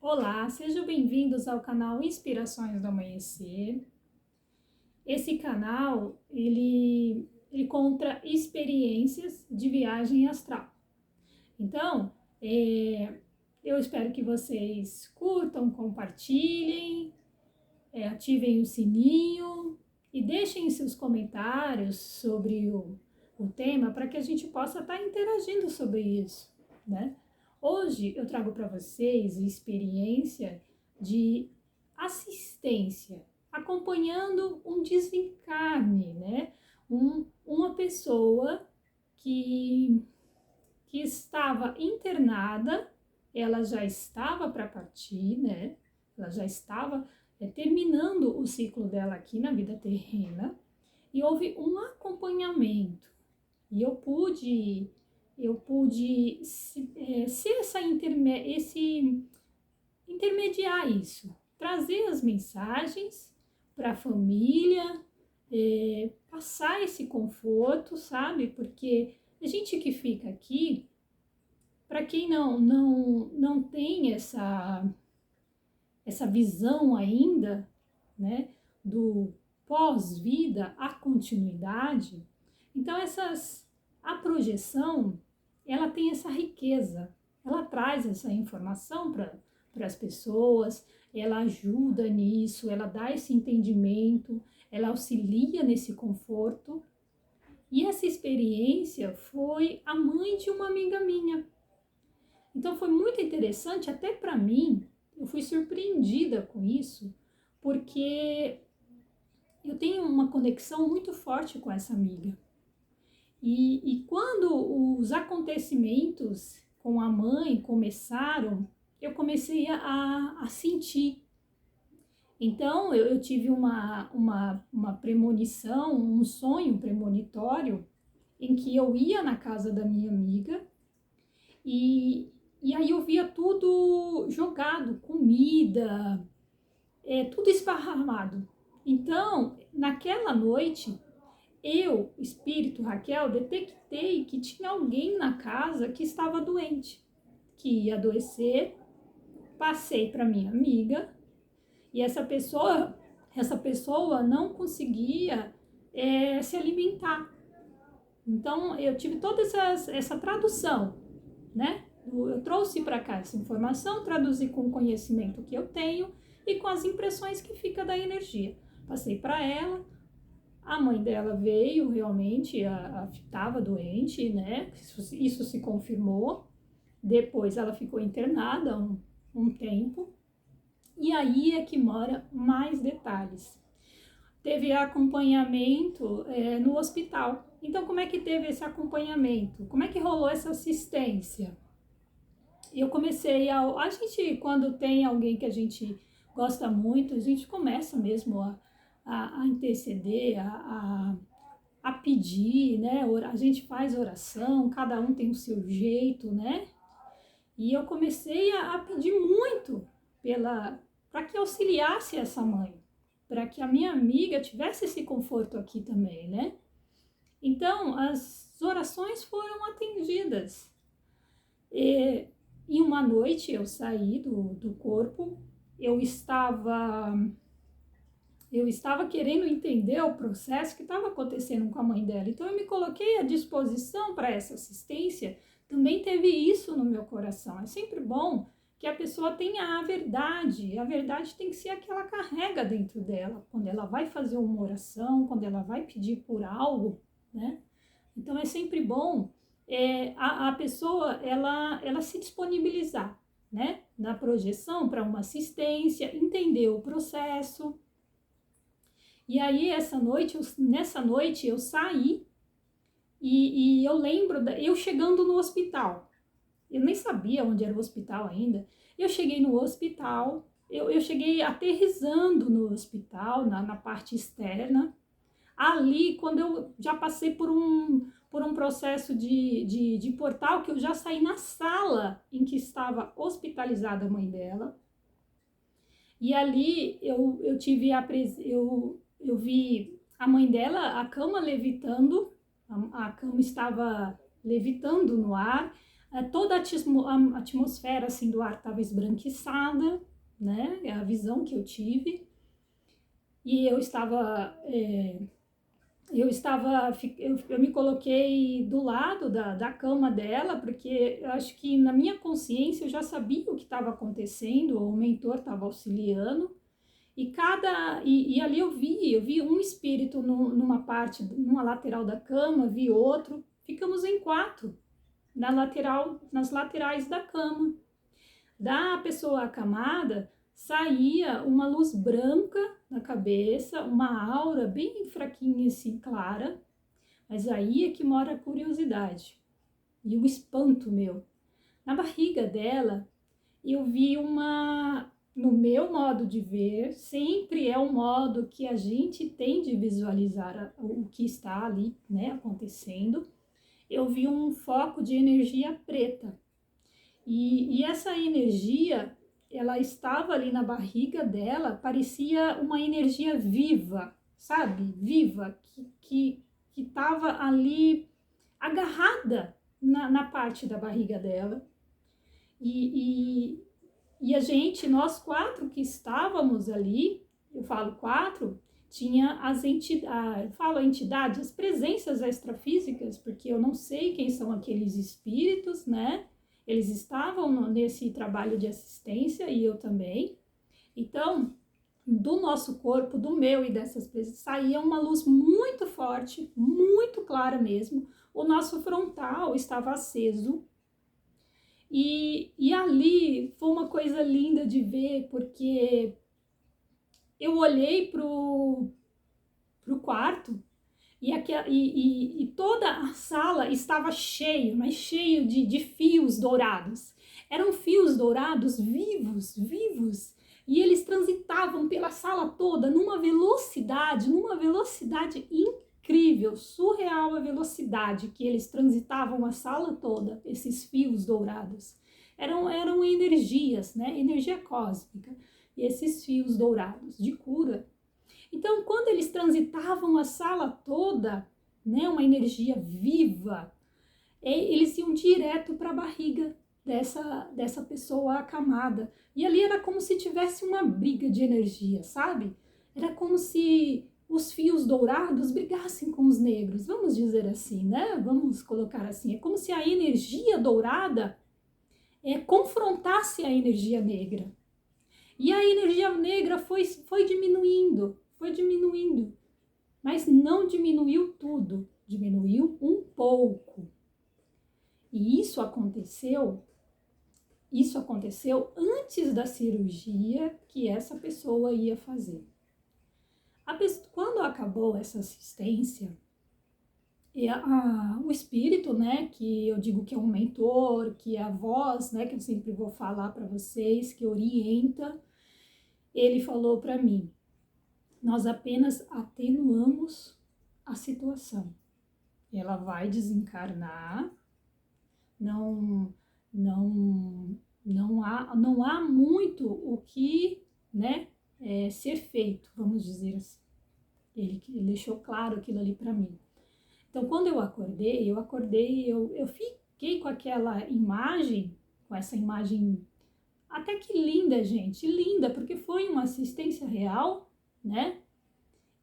Olá, sejam bem-vindos ao canal Inspirações do Amanhecer. Esse canal, ele conta experiências de viagem astral. Então, eu espero que vocês curtam, compartilhem, ativem o sininho e deixem seus comentários sobre o tema para que a gente possa estar interagindo sobre isso, né? Hoje eu trago para vocês a experiência de assistência, acompanhando um desencarne, né? Uma pessoa que, que estava internada, ela já estava para partir, né? Ela já estava terminando o ciclo dela aqui na vida terrena e houve um acompanhamento. E eu pude ser intermediar isso, trazer as mensagens para a família, passar esse conforto, sabe? Porque a gente que fica aqui, para quem não tem essa visão ainda, né, do pós-vida, a continuidade, então a projeção, ela tem essa riqueza, ela traz essa informação para as pessoas, ela ajuda nisso, ela dá esse entendimento, ela auxilia nesse conforto. E essa experiência foi a mãe de uma amiga minha. Então foi muito interessante, até para mim, eu fui surpreendida com isso, porque eu tenho uma conexão muito forte com essa amiga. E quando os acontecimentos com a mãe começaram, eu comecei a sentir. Então eu tive uma premonição, um sonho premonitório, em que eu ia na casa da minha amiga e aí eu via tudo jogado, comida, tudo esparramado. Então, naquela noite, eu, espírito Raquel, detectei que tinha alguém na casa que estava doente, que ia adoecer. Passei para minha amiga e essa pessoa não conseguia se alimentar. Então eu tive toda essa tradução, né? Eu trouxe para cá essa informação, traduzi com o conhecimento que eu tenho e com as impressões que fica da energia. Passei para ela. A mãe dela veio realmente, estava doente, né? Isso se confirmou. Depois ela ficou internada um tempo. E aí é que mora mais detalhes. Teve acompanhamento no hospital. Então, como é que teve esse acompanhamento? Como é que rolou essa assistência? Eu comecei a gente, quando tem alguém que a gente gosta muito, a gente começa mesmo a interceder, a pedir, né? A gente faz oração, cada um tem o seu jeito, né? E eu comecei a pedir muito para que auxiliasse essa mãe, para que a minha amiga tivesse esse conforto aqui também, né? Então, as orações foram atendidas. E uma noite eu saí do corpo, eu estava querendo entender o processo que estava acontecendo com a mãe dela. Então eu me coloquei à disposição para essa assistência. Também teve isso no meu coração. É sempre bom que a pessoa tenha a verdade. A verdade tem que ser a que ela carrega dentro dela. Quando ela vai fazer uma oração, quando ela vai pedir por algo, né? Então é sempre bom a pessoa ela se disponibilizar, né? Na projeção para uma assistência, entender o processo. E aí nessa noite eu saí e eu lembro eu chegando no hospital. Eu nem sabia onde era o hospital ainda. Eu cheguei no hospital, eu cheguei aterrissando no hospital, na parte externa. Ali, quando eu já passei por um processo de portal, que eu já saí na sala em que estava hospitalizada a mãe dela. E ali eu tive eu vi a mãe dela, a cama levitando, a cama estava levitando no ar, Toda a atmosfera assim, do ar estava esbranquiçada, né? É a visão que eu tive. E eu me coloquei do lado da cama dela, porque eu acho que na minha consciência eu já sabia o que estava acontecendo, o mentor estava auxiliando, e ali eu vi um espírito numa lateral da cama, vi outro, ficamos em 4, nas laterais da cama. Da pessoa acamada saía uma luz branca na cabeça, uma aura bem fraquinha assim, clara, mas aí é que mora a curiosidade e o espanto meu. Na barriga dela, eu vi no meu modo de ver, sempre é o modo que a gente tem de visualizar o que está ali, né, acontecendo. Eu vi um foco de energia preta. E essa energia, ela estava ali na barriga dela, parecia uma energia viva, sabe? Viva, que estava ali agarrada na parte da barriga dela. E a gente, nós 4 que estávamos ali, eu falo 4, tinha as entidades, eu falo entidades, as presenças extrafísicas, porque eu não sei quem são aqueles espíritos, né? Eles estavam nesse trabalho de assistência e eu também. Então, do nosso corpo, do meu e dessas presenças, saía uma luz muito forte, muito clara mesmo. O nosso frontal estava aceso. E ali foi uma coisa linda de ver, porque eu olhei pro quarto e toda a sala estava cheio, mas cheio de fios dourados. Eram fios dourados vivos, vivos, e eles transitavam pela sala toda numa velocidade incrível, surreal a velocidade que eles transitavam a sala toda, esses fios dourados. Eram energias, né? Energia cósmica, e esses fios dourados de cura. Então, quando eles transitavam a sala toda, né, uma energia viva, eles iam direto para a barriga dessa pessoa acamada. E ali era como se tivesse uma briga de energia, sabe? Era como se os fios dourados brigassem com os negros, vamos dizer assim, né? Vamos colocar assim. É como se a energia dourada confrontasse a energia negra. E a energia negra foi diminuindo, mas não diminuiu tudo, diminuiu um pouco. E isso aconteceu antes da cirurgia que essa pessoa ia fazer. Quando acabou essa assistência, o espírito, né, que eu digo que é um mentor, que é a voz, né, que eu sempre vou falar para vocês, que orienta, ele falou para mim: nós apenas atenuamos a situação. Ela vai desencarnar, não há muito o que, né, ser feito, vamos dizer assim. Ele deixou claro aquilo ali para mim. Então, quando eu acordei, eu fiquei com aquela imagem, com essa imagem até que linda, gente, linda, porque foi uma assistência real, né?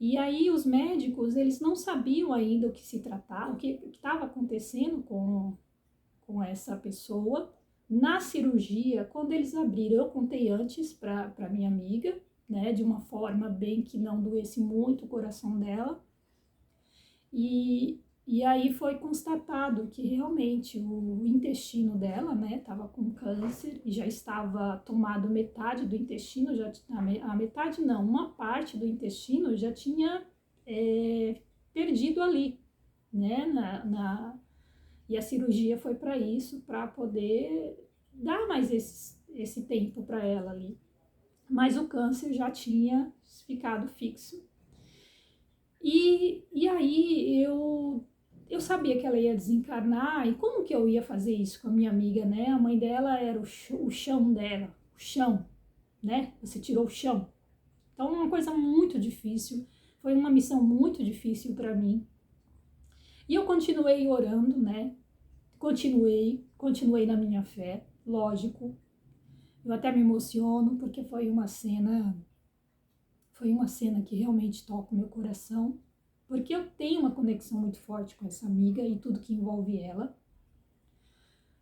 E aí os médicos, eles não sabiam ainda o que se tratava, o que estava acontecendo com essa pessoa. Na cirurgia, quando eles abriram, eu contei antes para minha amiga, né, de uma forma bem que não doesse muito o coração dela. E aí foi constatado que realmente o intestino dela, né, estava com câncer e já estava tomado metade do intestino, a metade não, uma parte do intestino já tinha perdido ali, né, e a cirurgia foi para isso, para poder dar mais esse tempo para ela ali. Mas o câncer já tinha ficado fixo. E aí eu sabia que ela ia desencarnar, e como que eu ia fazer isso com a minha amiga, né? A mãe dela era o chão dela, o chão, né? Você tirou o chão. Então, uma coisa muito difícil, foi uma missão muito difícil para mim. E eu continuei orando, né? continuei na minha fé, lógico. Eu até me emociono porque foi uma cena que realmente toca o meu coração, porque eu tenho uma conexão muito forte com essa amiga e tudo que envolve ela.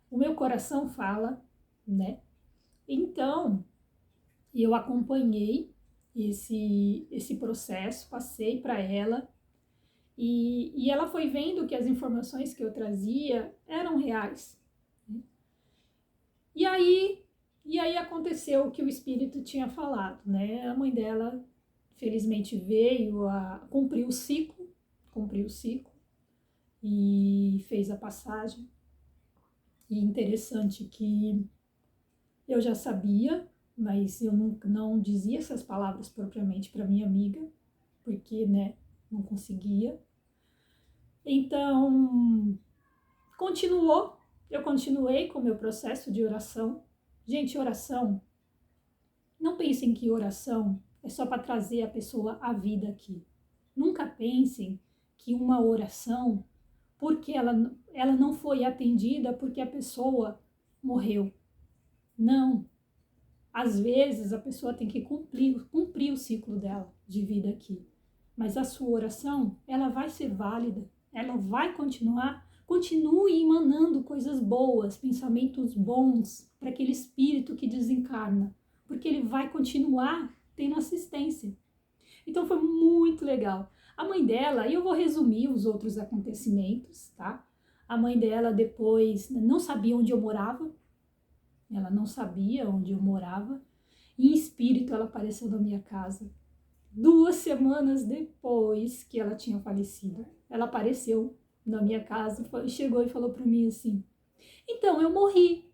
O meu coração fala, né? Então, eu acompanhei esse processo, passei para ela e ela foi vendo que as informações que eu trazia eram reais. Né? E aí aconteceu o que o espírito tinha falado, né? A mãe dela, felizmente, veio a cumprir o ciclo e fez a passagem. E interessante que eu já sabia, mas eu não dizia essas palavras propriamente para minha amiga, porque, né, não conseguia. Então, eu continuei com o meu processo de oração. Gente, oração, não pensem que oração é só para trazer a pessoa à vida aqui. Nunca pensem que uma oração, porque ela não foi atendida porque a pessoa morreu. Não. Às vezes a pessoa tem que cumprir o ciclo dela de vida aqui. Mas a sua oração, ela vai ser válida, ela vai continuar. Continue emanando coisas boas, pensamentos bons para aquele espírito que desencarna, porque ele vai continuar tendo assistência. Então foi muito legal. A mãe dela, e eu vou resumir os outros acontecimentos, tá? A mãe dela depois não sabia onde eu morava, ela não sabia onde eu morava, e em espírito ela apareceu na minha casa. 2 semanas depois que ela tinha falecido, ela apareceu na minha casa, chegou e falou para mim assim: então, eu morri.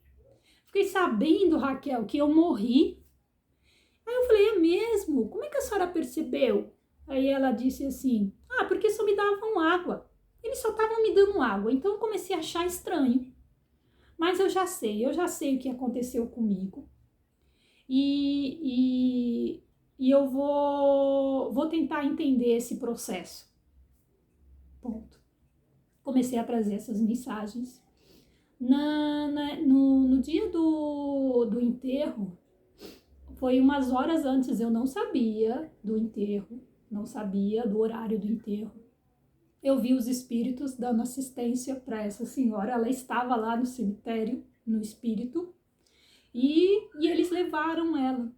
Fiquei sabendo, Raquel, que eu morri. Aí eu falei: é mesmo? Como é que a senhora percebeu? Aí ela disse assim: ah, porque só me davam água. Eles só estavam me dando água, então eu comecei a achar estranho. Mas eu já sei o que aconteceu comigo. E eu vou tentar entender esse processo. Ponto. Comecei a trazer essas mensagens. No dia do enterro, foi umas horas antes, eu não sabia do enterro, não sabia do horário do enterro. Eu vi os espíritos dando assistência para essa senhora, ela estava lá no cemitério, no espírito, e eles levaram ela.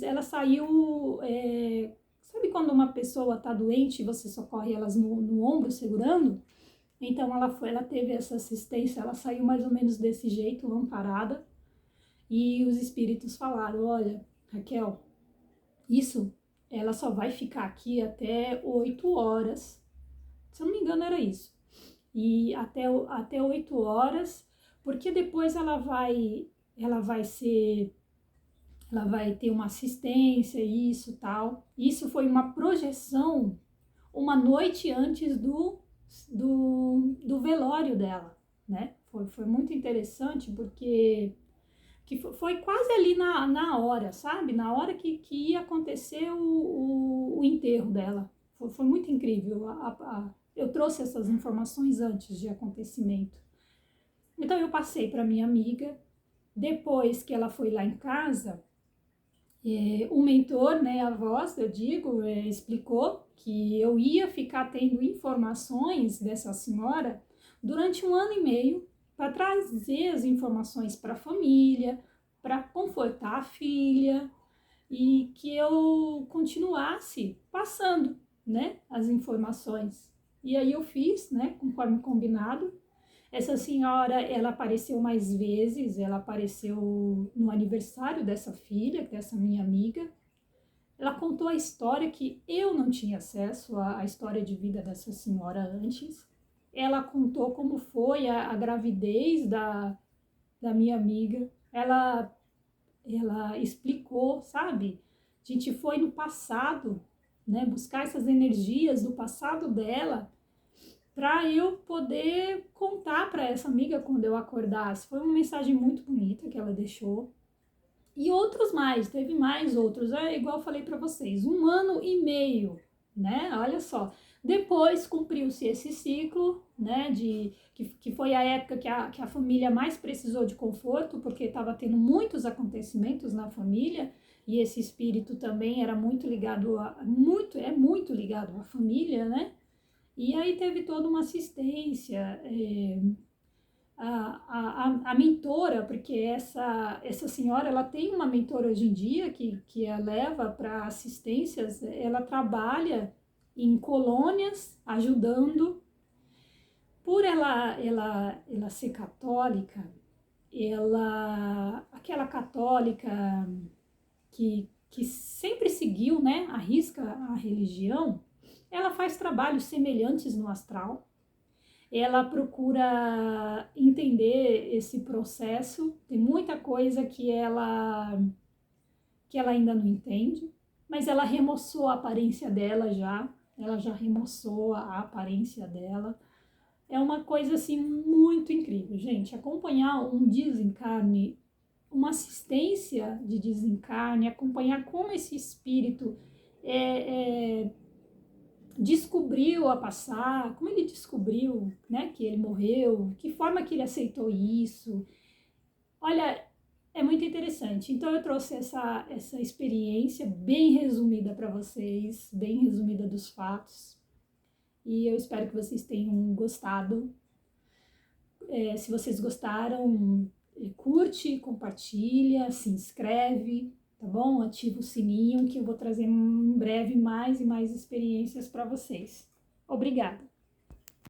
Ela saiu, sabe quando uma pessoa está doente e você socorre elas no ombro segurando? Então ela teve essa assistência, ela saiu mais ou menos desse jeito, amparada, e os espíritos falaram: olha, Raquel, ela só vai ficar aqui até 8 horas, se eu não me engano era isso, e até 8 horas, porque depois ela vai ter uma assistência, isso, tal. Isso foi uma projeção uma noite antes do velório dela, né? Foi muito interessante porque foi quase ali na hora, sabe? Na hora que ia acontecer o enterro dela. Foi muito incrível. Eu trouxe essas informações antes de acontecimento. Então eu passei para minha amiga. Depois que ela foi lá em casa, o mentor, né, a voz, eu digo, explicou que eu ia ficar tendo informações dessa senhora durante 1 ano e meio para trazer as informações para a família, para confortar a filha e que eu continuasse passando, né, as informações. E aí eu fiz, né, conforme combinado. Essa senhora, ela apareceu mais vezes, ela apareceu no aniversário dessa filha, dessa minha amiga. Ela contou a história que eu não tinha acesso à história de vida dessa senhora antes. Ela contou como foi a gravidez da minha amiga. Ela explicou, sabe? A gente foi no passado, né, buscar essas energias do passado dela, para eu poder contar para essa amiga quando eu acordasse. Foi uma mensagem muito bonita que ela deixou. E outros mais, teve mais outros. É igual eu falei para vocês, 1 ano e meio, né? Olha só, Depois cumpriu-se esse ciclo, né, que foi a época que a família mais precisou de conforto, porque estava tendo muitos acontecimentos na família, e esse espírito também era muito ligado muito ligado à família, né? E aí teve toda uma assistência, a mentora, porque essa senhora, ela tem uma mentora hoje em dia que a leva para assistências, ela trabalha em colônias ajudando, por ela ser católica, aquela católica que sempre seguiu, né, à risca a religião, ela faz trabalhos semelhantes no astral. Ela procura entender esse processo. Tem muita coisa que ela ainda não entende, mas ela remoçou a aparência dela já. Ela já remoçou a aparência dela. É uma coisa assim muito incrível, gente. Acompanhar um desencarne, uma assistência de desencarne, acompanhar como esse espírito descobriu a passar, como ele descobriu, né, que ele morreu, que forma que ele aceitou isso. Olha, é muito interessante. Então eu trouxe essa experiência bem resumida para vocês, bem resumida dos fatos. E eu espero que vocês tenham gostado. Se vocês gostaram, curte, compartilha, se inscreve, tá bom? Ativa o sininho que eu vou trazer em breve mais e mais experiências para vocês. Obrigada!